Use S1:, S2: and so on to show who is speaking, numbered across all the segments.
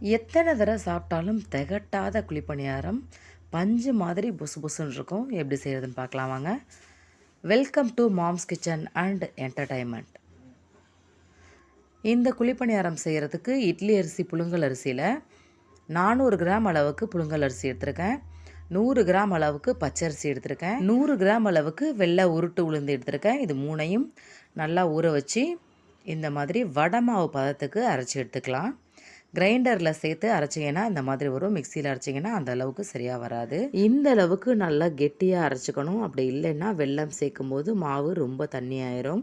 S1: எத்தனை தடவை சாப்பிட்டாலும் திகட்டாத குழிப்பணியாரம் பஞ்சு மாதிரி புசு புசுன்னு இருக்கும். எப்படி செய்கிறதுன்னு பார்க்கலாம் வாங்க. Welcome to moms kitchen and entertainment. இந்த குழிப்பணியாரம் செய்கிறதுக்கு இட்லி அரிசி புழுங்கல் அரிசியில் 400 கிராம் அளவுக்கு புழுங்கல் அரிசி எடுத்திருக்கேன். 100 கிராம் அளவுக்கு பச்சரிசி எடுத்திருக்கேன். 100 கிராம் அளவுக்கு வெள்ளை உருட்டு உளுந்து எடுத்திருக்கேன். இது மூணையும் நல்லா ஊற வச்சு இந்த மாதிரி வடை மாவு பதத்துக்கு அரைச்சி எடுத்துக்கலாம். கிரைண்டரில் சேர்த்து அரைச்சிங்கன்னா இந்த மாதிரி வரும். மிக்சியில் அரைச்சிங்கன்னா அந்த அளவுக்கு சரியாக வராது. இந்த அளவுக்கு நல்லா கெட்டியாக அரைச்சிக்கணும். அப்படி இல்லைன்னா வெல்லம் சேர்க்கும் போது மாவு ரொம்ப தண்ணி ஆயிரும்.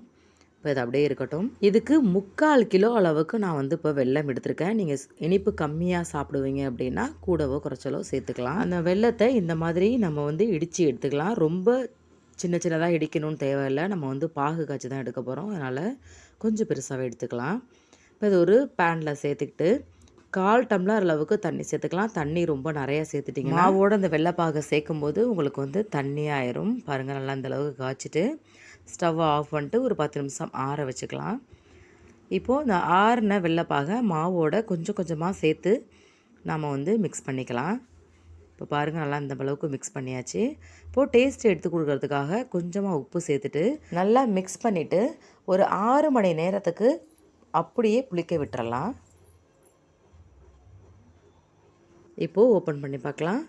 S1: இப்போ இது அப்படியே இருக்கட்டும். இதுக்கு 3/4 கிலோ அளவுக்கு நான் இப்போ வெல்லம் எடுத்திருக்கேன். நீங்கள் இனிப்பு கம்மியாக சாப்பிடுவீங்க அப்படின்னா கூடவோ குறைச்சலோ சேர்த்துக்கலாம். அந்த வெல்லத்தை இந்த மாதிரி நம்ம இடித்து எடுத்துக்கலாம். ரொம்ப சின்ன சின்னதாக இடிக்கணும்னு தேவையில்லை. நம்ம பாகு காய்ச்சி தான் எடுக்க போகிறோம். அதனால் கொஞ்சம் பெருசாகவே எடுத்துக்கலாம். இப்போ இது ஒரு பேனில் சேர்த்துக்கிட்டு 1/4 டம்ளர் அளவுக்கு தண்ணி சேர்த்துக்கலாம். தண்ணி ரொம்ப நிறையா சேர்த்துட்டிங்கன்னா மாவோட அந்த வெள்ளைப்பாகை சேர்க்கும் போது உங்களுக்கு தண்ணி ஆயிரும். பாருங்கள், நல்லா இந்த அளவுக்கு காய்ச்சிட்டு ஸ்டவ்வை ஆஃப் பண்ணிட்டு ஒரு 10 நிமிஷம் ஆற வச்சுக்கலாம். இப்போது இந்த ஆறின வெள்ளைப்பாகை மாவோட கொஞ்சம் கொஞ்சமாக சேர்த்து நாம் மிக்ஸ் பண்ணிக்கலாம். இப்போ பாருங்கள், நல்லா இந்த அளவுக்கு மிக்ஸ் பண்ணியாச்சு. இப்போது டேஸ்ட் எடுத்து கொடுக்கறதுக்காக கொஞ்சமாக உப்பு சேர்த்துட்டு நல்லா மிக்ஸ் பண்ணிவிட்டு ஒரு 6 மணி நேரத்துக்கு அப்படியே புளிக்க விட்டுறலாம். இப்போது ஓப்பன் பண்ணி பார்க்கலாம்.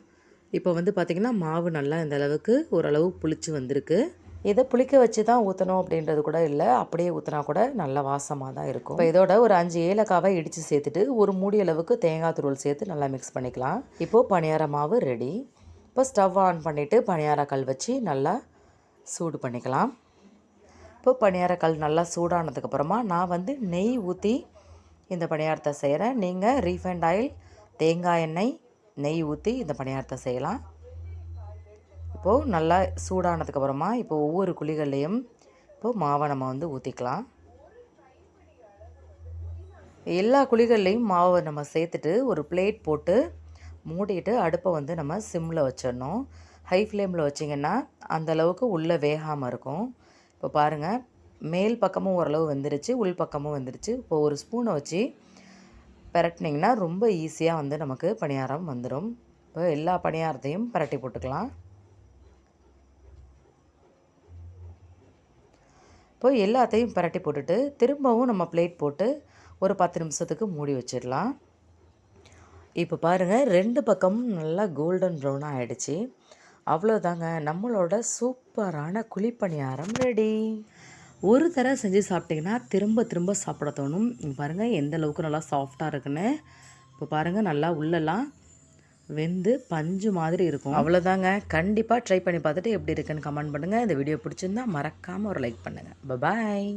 S1: இப்போ பார்த்திங்கன்னா மாவு நல்லா இந்த அளவுக்கு ஓரளவு புளிச்சு வந்திருக்கு. இதை புளிக்க வச்சு தான் ஊற்றணும் அப்படின்றது கூட இல்லை. அப்படியே ஊற்றினா கூட நல்ல வாசமாக தான் இருக்கும். இப்போ இதோட ஒரு 5 ஏலக்காவை இடித்து சேர்த்துட்டு ஒரு மூடி அளவுக்கு தேங்காய் துருவல் சேர்த்து நல்லா மிக்ஸ் பண்ணிக்கலாம். இப்போது பணியார மாவு ரெடி. இப்போ ஸ்டவ் ஆன் பண்ணிவிட்டு பணியார கல் வச்சு நல்லா சூடு பண்ணிக்கலாம். இப்போ பணியார கல் நல்லா சூடானதுக்கப்புறமா நான் நெய் ஊற்றி இந்த பணியாரத்தை செய்கிறேன். நீங்கள் ரீஃபைண்ட் ஆயில், தேங்காய் எண்ணெய், நெய் ஊற்றி இந்த பணியாரத்தை செய்யலாம். இப்போது நல்லா சூடானதுக்கப்புறமா இப்போது ஒவ்வொரு குழிகள்லையும் இப்போது மாவை நம்ம ஊற்றிக்கலாம். எல்லா குழிகள்லையும் மாவை நம்ம சேர்த்துட்டு ஒரு பிளேட் போட்டு மூடிட்டு அடுப்பை நம்ம சிம்மில் வச்சிடணும். ஹை ஃப்ளேமில் வச்சிங்கன்னா அந்தளவுக்கு உள்ளே வேகாமல் இருக்கும். இப்போ பாருங்கள், மேல் பக்கமும் ஓரளவு வெந்துருச்சு, உள் பக்கமும் வெந்துருச்சு. இப்போது ஒரு ஸ்பூனை வச்சு பரட்டினிங்கன்னா ரொம்ப ஈஸியாக நமக்கு பணியாரம் வந்துடும். இப்போ எல்லா பணியாரத்தையும் பரட்டி போட்டுக்கலாம். இப்போ எல்லாத்தையும் பரட்டி போட்டுட்டு திரும்பவும் நம்ம பிளேட் போட்டு ஒரு 10 நிமிஷத்துக்கு மூடி வச்சிடலாம். இப்போ பாருங்கள், 2 பக்கமும் நல்லா கோல்டன் ப்ரௌனாக ஆகிடுச்சு. அவ்வளோதாங்க, நம்மளோட சூப்பரான குழிப்பணியாரம் ரெடி. ஒரு தடவை செஞ்சு சாப்பிட்டிங்கன்னா திரும்ப திரும்ப சாப்பிட தோணும். பாருங்கள் எந்த அளவுக்கு நல்லா சாஃப்டாக இருக்குன்னு. இப்போ பாருங்கள், நல்லா உள்ளெல்லாம் வெந்து பஞ்சு மாதிரி இருக்கும். அவ்வளோதாங்க, கண்டிப்பாக ட்ரை பண்ணி பார்த்துட்டு எப்படி இருக்குன்னு கமெண்ட் பண்ணுங்கள். இந்த வீடியோ பிடிச்சிருந்தா மறக்காமல் ஒரு லைக் பண்ணுங்கள். பாய்.